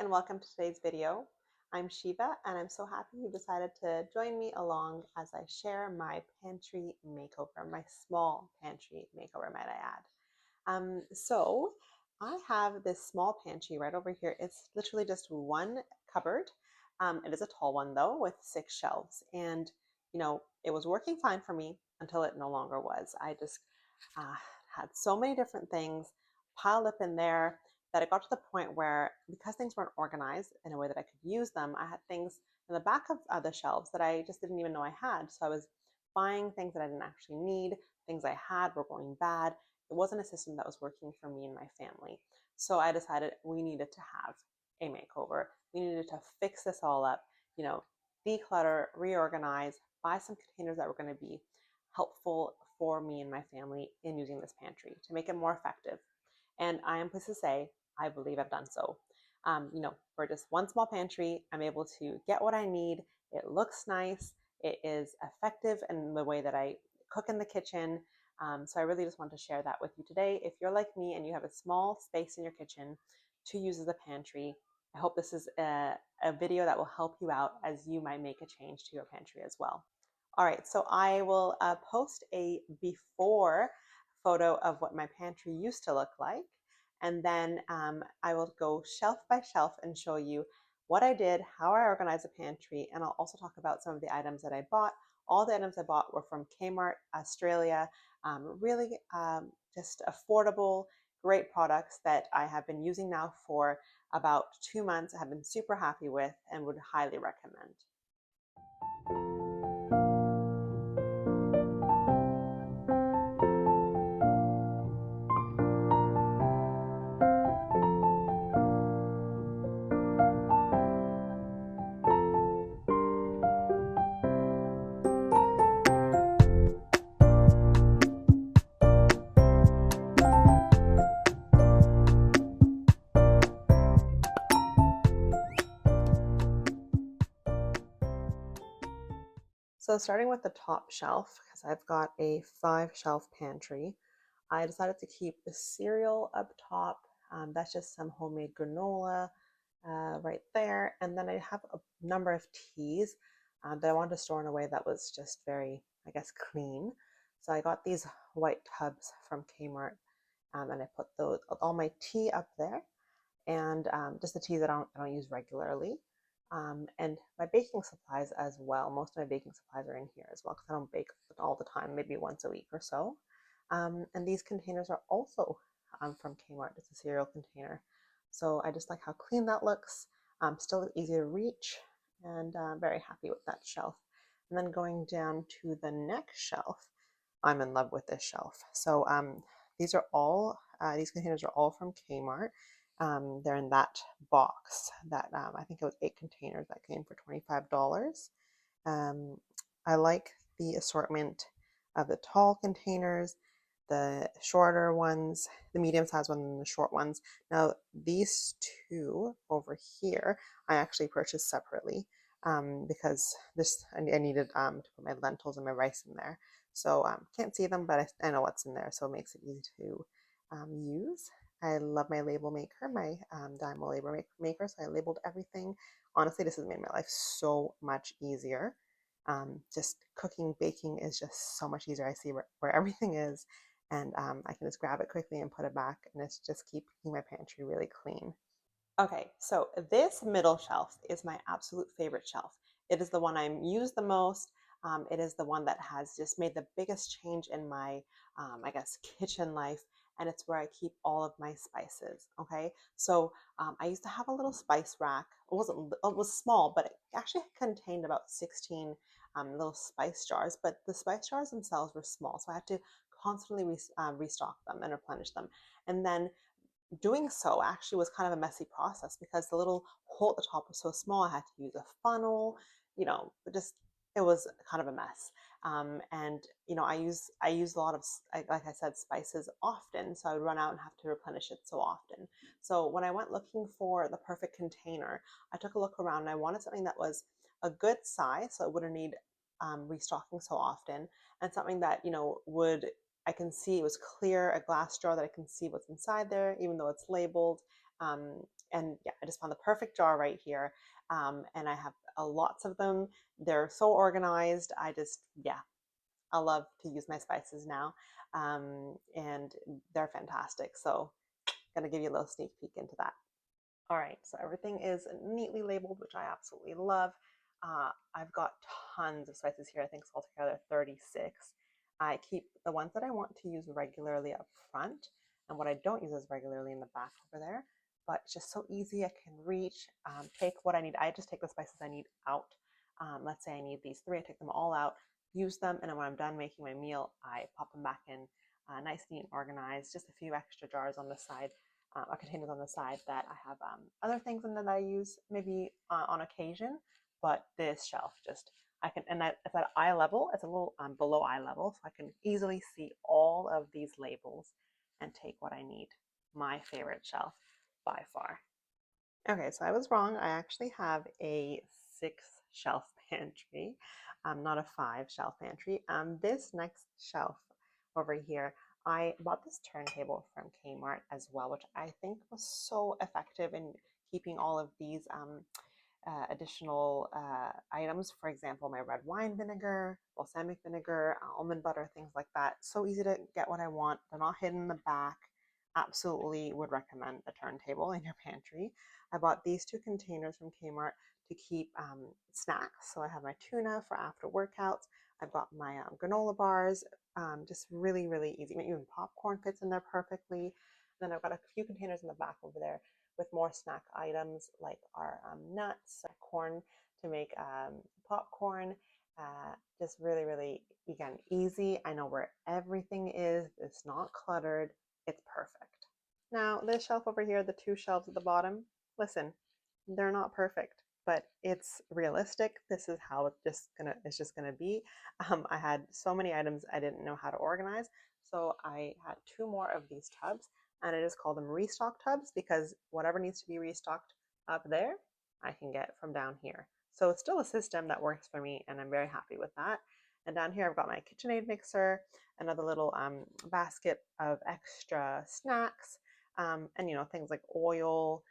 and welcome to today's video. I'm Shiva and I'm so happy you decided to join me along as I share my pantry makeover, my small pantry makeover, might I add. So I have this small pantry right over here. It's literally just one cupboard. It is a tall one though with 6 shelves, and it was working fine for me until it no longer was. I just uh, had so many different things piled up in there that it got to the point where, because things weren't organized in a way that I could use them, I had things in the back of other shelves that I just didn't even know I had. So I was buying things that I didn't actually need. Things I had were going bad. It wasn't a system that was working for me and my family. So I decided we needed to have a makeover. We needed to fix this all up, declutter, reorganize, buy some containers that were going to be helpful for me and my family in using this pantry to make it more effective. And I am pleased to say, I believe I've done so. For just one small pantry, I'm able to get what I need. It looks nice. It is effective in the way that I cook in the kitchen. So I really just want to share that with you today. If you're like me and you have a small space in your kitchen to use as a pantry, I hope this is a video that will help you out as you might make a change to your pantry as well. All right, so I will post a before photo of what my pantry used to look like. And then I will go shelf by shelf and show you what I did, how I organized the pantry, and I'll also talk about some of the items that I bought. All the items I bought were from Kmart, Australia. Really just affordable, great products that I have been using now for about 2 months. I have been super happy with and would highly recommend. So starting with the top shelf, because I've got a 5 shelf pantry, I decided to keep the cereal up top. That's just some homemade granola right there. And then I have a number of teas that I wanted to store in a way that was just very, I guess, clean. So I got these white tubs from Kmart, and I put all my tea up there, and just the teas that I don't use regularly. And my baking supplies as well. Most of my baking supplies are in here as well because I don't bake all the time, maybe once a week or so. And these containers are also from Kmart. It's a cereal container. So I just like how clean that looks. Still easy to reach, and very happy with that shelf. And then going down to the next shelf, I'm in love with this shelf. So these containers are all from Kmart. They're in that box that I think it was 8 containers that came for $25. I like the assortment of the tall containers, the shorter ones, the medium-sized ones, and the short ones. Now, these two over here, I actually purchased separately because I needed to put my lentils and my rice in there. So can't see them, but I know what's in there, so it makes it easy to use. I love my label maker, my Dymo label maker, so I labeled everything. Honestly, this has made my life so much easier. Just cooking, baking is just so much easier. I see where everything is, and I can just grab it quickly and put it back, and it's just keeping my pantry really clean. Okay, so this middle shelf is my absolute favorite shelf. It is the one I use the most. It is the one that has just made the biggest change in my, I guess, kitchen life, and it's where I keep all of my spices. Okay, so I used to have a little spice rack. It was small, but it actually contained about 16 little spice jars. But the spice jars themselves were small, so I had to constantly restock them and replenish them. And then doing so actually was kind of a messy process because the little hole at the top was so small. I had to use a funnel, it was kind of a mess. And I use a lot of, like I said, spices often, so I would run out and have to replenish it so often. So when I went looking for the perfect container, I took a look around and I wanted something that was a good size, so it wouldn't need restocking so often, and something that I can see it was clear, a glass jar that I can see what's inside there, even though it's labeled, And yeah, I just found the perfect jar right here. And I have lots of them. They're so organized. Yeah, I love to use my spices now. And they're fantastic. So, gonna give you a little sneak peek into that. All right, so everything is neatly labeled, which I absolutely love. I've got tons of spices here. I think it's altogether 36. I keep the ones that I want to use regularly up front, and what I don't use as regularly in the back over there. But it's just so easy. I can reach, take what I need. I just take the spices I need out. Let's say I need these three. I take them all out, use them, and then when I'm done making my meal, I pop them back in, nice, neat, and organized. Just a few extra jars on the side, or containers on the side that I have other things in that I use maybe on occasion. But this shelf just, I can, and that it's at eye level. It's a little below eye level, so I can easily see all of these labels and take what I need. My favorite shelf by far. Okay, so I was wrong. I actually have a 6 shelf pantry, not a 5 shelf pantry. This next shelf over here, I bought this turntable from Kmart as well, which I think was so effective in keeping all of these additional items. For example, my red wine vinegar, balsamic vinegar, almond butter, things like that. So easy to get what I want. They're not hidden in the back. Absolutely would recommend a turntable in your pantry. I bought these 2 containers from Kmart to keep snacks. So I have my tuna for after workouts. I bought my granola bars, just really, really easy. Even popcorn fits in there perfectly. Then I've got a few containers in the back over there with more snack items like our nuts, corn to make popcorn. Just really, really, again, easy. I know where everything is. It's not cluttered. It's perfect. Now, this shelf over here, the 2 shelves at the bottom, listen, they're not perfect, but it's realistic. This is how it's just gonna be. I had so many items I didn't know how to organize, so I had 2 more of these tubs, and I just call them restock tubs because whatever needs to be restocked up there, I can get from down here. So it's still a system that works for me, and I'm very happy with that. And down here, I've got my KitchenAid mixer, another little basket of extra snacks, and things like oil,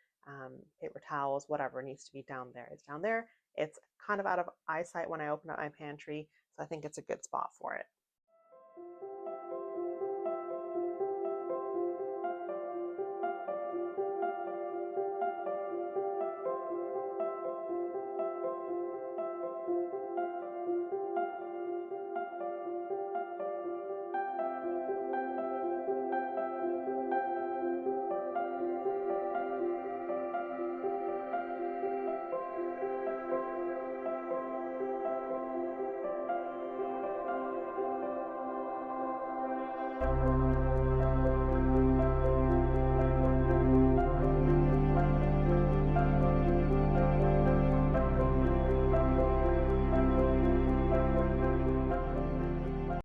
paper towels, whatever needs to be down there is down there. It's kind of out of eyesight when I open up my pantry, so I think it's a good spot for it.